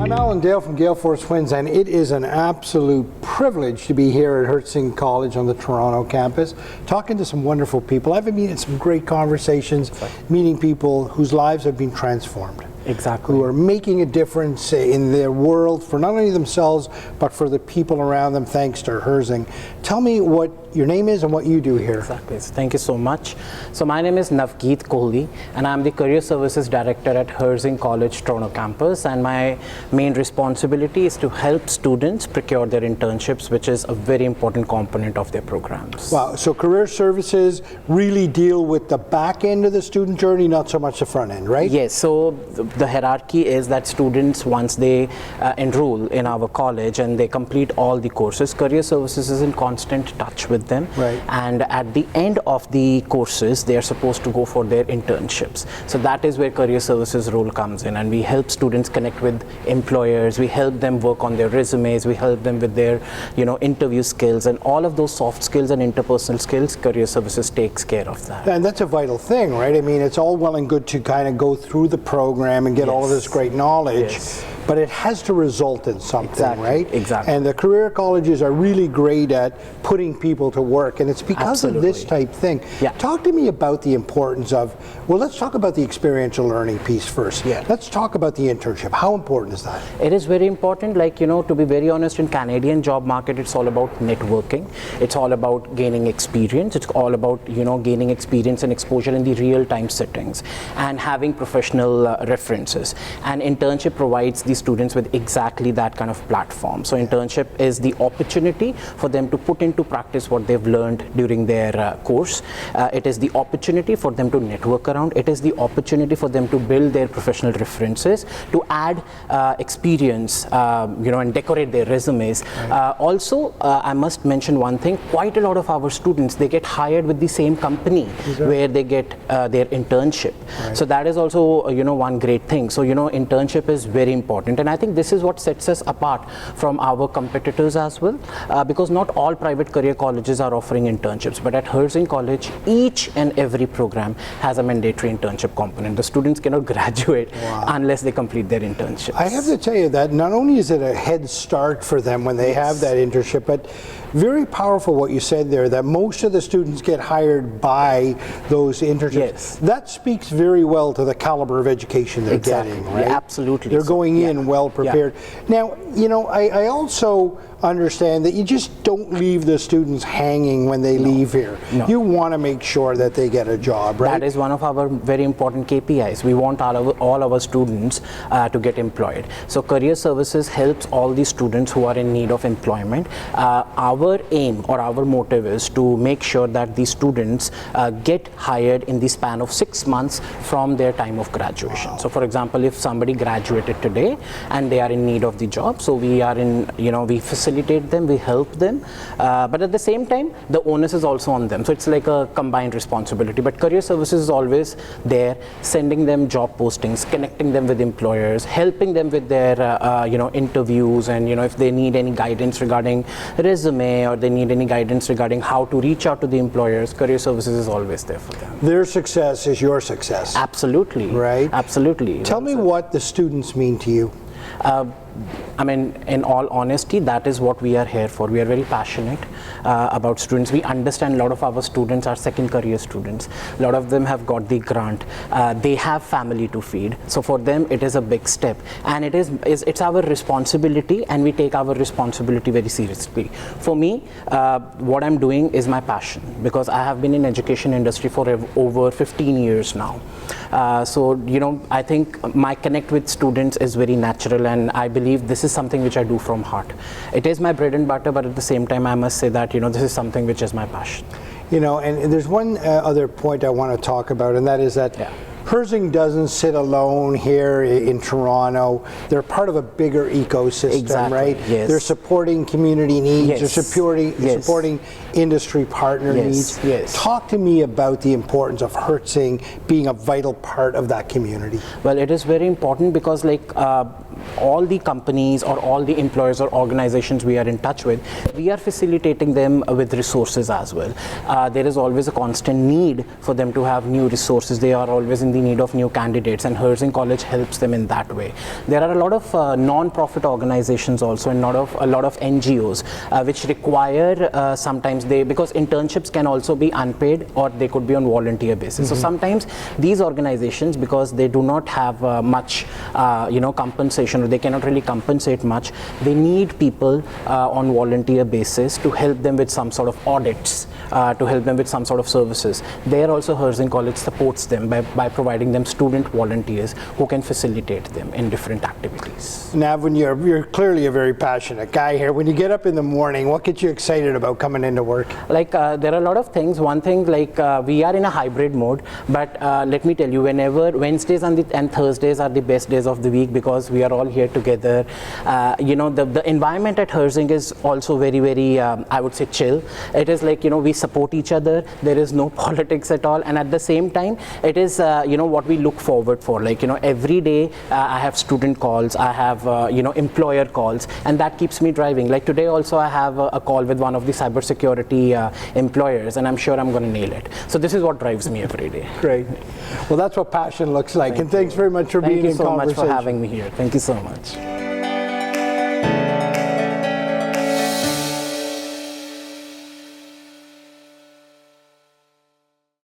I'm Alan Dale from Gale Force Winds, and it is an absolute privilege to be here at Herzing College on the Toronto campus, talking to some wonderful people. I've been meeting some great conversations, meeting people whose lives have been transformed. Exactly. Who are making a difference in their world for not only themselves, but for the people around them, thanks to Herzing. Tell me what your name is and what you do here. Exactly. Thank you so much. So my name is Navgeet Kohli, and I'm the Career Services Director at Herzing College, Toronto campus, and my main responsibility is to help students procure their internships, which is a very important component of their programs. Wow, so career services really deal with the back end of the student journey, not so much the front end, right? Yes, so the hierarchy is that students, once they enroll in our college and they complete all the courses, Career Services is in constant touch with them. Right. And at the end of the courses, they are supposed to go for their internships. So that is where Career Services role comes in, and we help students connect with employers, we help them work on their resumes, we help them with their interview skills, and all of those soft skills and interpersonal skills, Career Services takes care of that. And that's a vital thing, right? I mean, it's all well and good to kind of go through the program and get all of this great knowledge, but it has to result in something, right? Exactly. And the career colleges are really great at putting people to work, and it's because of this type thing. Yeah. Talk to me about the importance of, well, let's talk about the experiential learning piece first. Yeah. Let's talk about the internship. How important is that? It is very important. Like, to be very honest, in Canadian job market, it's all about networking. It's all about gaining experience. It's all about, gaining experience and exposure in the real-time settings and having professional references. And internship provides the students with exactly that kind of platform. So internship is the opportunity for them to put into practice what they've learned during their course. It is the opportunity for them to network around. It is the opportunity for them to build their professional references, to add experience, and decorate their resumes. Right. Also, I must mention one thing, quite a lot of our students, they get hired with the same company where they get their internship. Right. So that is also, one great thing. So, internship is very important. And I think this is what sets us apart from our competitors as well, because not all private career colleges are offering internships, but at Herzing College, each and every program has a mandatory internship component. The students cannot graduate unless they complete their internships. I have to tell you that not only is it a head start for them when they have that internship, but very powerful what you said there, that most of the students get hired by those internships. Yes. That speaks very well to the caliber of education they're getting, right? Yeah, absolutely. They're going in well prepared. Now, I also understand that you just don't leave the students hanging when they leave here. No. You want to make sure that they get a job, right? That is one of our very important KPIs. We want all our students to get employed. So Career Services helps all the students who are in need of employment. Our aim or our motive is to make sure that the students get hired in the span of 6 months from their time of graduation. Wow. So for example, if somebody graduated today and they are in need of the job, so we are in, we facilitate them, we help them, but at the same time, the onus is also on them. So it's like a combined responsibility. But Career Services is always there, sending them job postings, connecting them with employers, helping them with their, interviews, and if they need any guidance regarding resume or they need any guidance regarding how to reach out to the employers, Career Services is always there for them. Their success is your success. Absolutely. Right? Absolutely. Tell me what the students mean to you. In all honesty, that is what we are here for. We are very passionate about students. We understand a lot of our students are second career students. A lot of them have got the grant. They have family to feed. So for them, it is a big step. And it's our responsibility, and we take our responsibility very seriously. For me, what I'm doing is my passion, because I have been in education industry for over 15 years now. I think my connect with students is very natural, and I believe this is something which I do from heart. It is my bread and butter, but at the same time, I must say that, this is something which is my passion. And there's one other point I want to talk about, and that is that Herzing doesn't sit alone here in Toronto. They're part of a bigger ecosystem, right? Yes. They're supporting community needs. They're supporting industry partner needs. Yes. Talk to me about the importance of Herzing being a vital part of that community. Well, it is very important because all the companies or all the employers or organizations we are in touch with, we are facilitating them with resources as well. There is always a constant need for them to have new resources. They are always in the need of new candidates, and Herzing College helps them in that way. There are a lot of non-profit organizations also, and a lot of NGOs which require sometimes because internships can also be unpaid or they could be on volunteer basis. So sometimes these organizations, because they do not have much compensation, or they cannot really compensate much, they need people on volunteer basis to help them with some sort of audits, to help them with some sort of services. There also Herzing College supports them by providing them student volunteers who can facilitate them in different activities. Nav, when you're clearly a very passionate guy here, when you get up in the morning, what gets you excited about coming into work? Like there are a lot of things. One thing, like we are in a hybrid mode, but let me tell you, whenever Wednesdays and Thursdays are the best days of the week because we are all here together. The environment at Herzing is also very, very, I would say, chill. It is like, we support each other. There is no politics at all, and at the same time, it is what we look forward for. Like every day I have student calls, I have employer calls, and that keeps me driving. Like today also I have a call with one of the cybersecurity employers, and I'm sure I'm going to nail it. So this is what drives me every day. Great. Well, that's what passion looks like. And thanks very much for being in conversation. Thank you so much for having me here. Thank you so much.